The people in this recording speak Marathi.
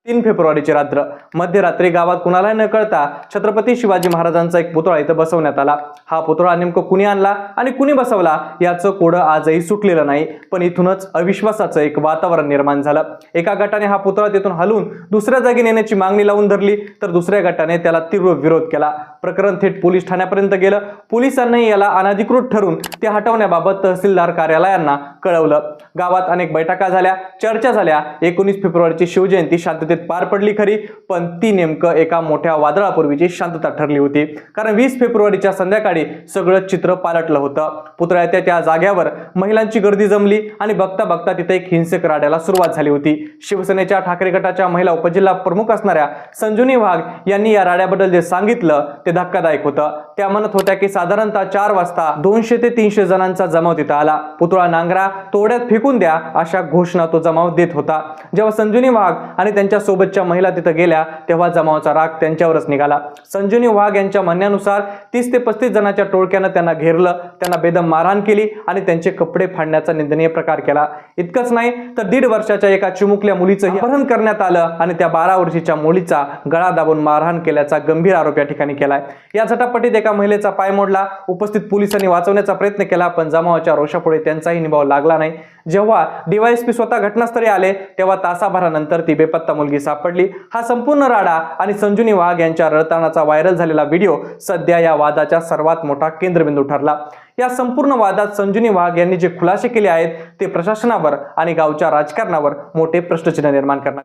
3 फेब्रुवारीची रात्र मध्यरात्री गावात कुणालाही न कळता छत्रपती शिवाजी महाराजांचा एक पुतळा इथं बसवण्यात आला। हा पुतळा नेमकं कुणी आणला आणि कुणी बसवला याचं कोडं आजही सुटलेलं नाही, पण इथूनच अविश्वासाचं एक वातावरण निर्माण झालं। एका गटाने हा पुतळा तिथून हलवून दुसऱ्या जागी नेण्याची मागणी लावून धरली, तर दुसऱ्या गटाने त्याला तीव्र विरोध केला। प्रकरण थेट पोलीस ठाण्यापर्यंत गेलं। पोलिसांनी याला अनधिकृत ठरवून ते हटवण्याबाबत तहसीलदार कार्यालयांना कळवलं। गावात अनेक बैठका झाल्या, चर्चा झाल्या। 19 फेब्रुवारीची शिवजयंती शांततेत पार पडली खरी, पण ती नेमकं एका मोठ्या वादळापूर्वीची शांतता ठरली होती। कारण 20 फेब्रुवारीच्या संध्याकाळी सगळं चित्र पालटलं होतं। पुतळ्याच्या त्या जागेवर महिलांची गर्दी जमली आणि बघता बघता तिथे एक हिंसक राड्याला सुरुवात झाली होती। शिवसेनेच्या ठाकरे गटाच्या महिला उपजिल्हा प्रमुख असणाऱ्या संजुनी वाघ यांनी या राड्याबद्दल जे सांगितलं ते धक्कादायक होतं। त्या म्हणत होत्या की साधारणतः 4 वाजता 200 ते 300 जणांचा जमाव तिथं आला। पुतळा नांगरा तोड्यात फेकून द्या अशा घोषणा तो जमाव देत होता। जेव्हा संजुनी वाघ आणि त्यांच्या सोबतच्या महिला तिथं गेल्या तेव्हा जमावाचा राग त्यांच्यावरच निघाला। संजुनी वाघ यांच्या म्हणण्यानुसार 30 ते 35 जणांच्या टोळक्यानं त्यांना घेरलं, त्यांना बेदम मारहाण केली आणि त्यांचे कपडे फाडण्याचा निंदनीय प्रकार केला। इतकंच नाही तर 1.5 वर्षाच्या एका चिमुकल्या मुलीचंही अपहरण करण्यात आलं आणि त्या 12 वर्षीच्या मुलीचा गळा दाबून मारहाण केल्याचा गंभीर आरोप या ठिकाणी केलाय। या झटापटीत एका महिलेचा पाय मोडला। उपस्थित पोलिसांनी वाचवण्याचा प्रयत्न केला, पण जमावाच्या रोषापुढे त्यांचाही निभाव लागला नाही। जेव्हा डीवायएसपी स्वतः घटनास्थळी आले तेव्हा तासाभरानंतर ती बेपत्ता मुलगी सापडली। हा संपूर्ण राडा आणि संजुनी वाघ यांच्या रडतानाचा व्हायरल झालेला व्हिडिओ सध्या या वादाचा सर्वात मोठा केंद्रबिंदू ठरला। या संपूर्ण वादात संजुनी वाघ यांनी जे खुलासे केले आहेत ते प्रशासनावर आणि गावच्या राजकारणावर मोठे प्रश्नचिन्ह निर्माण करणार।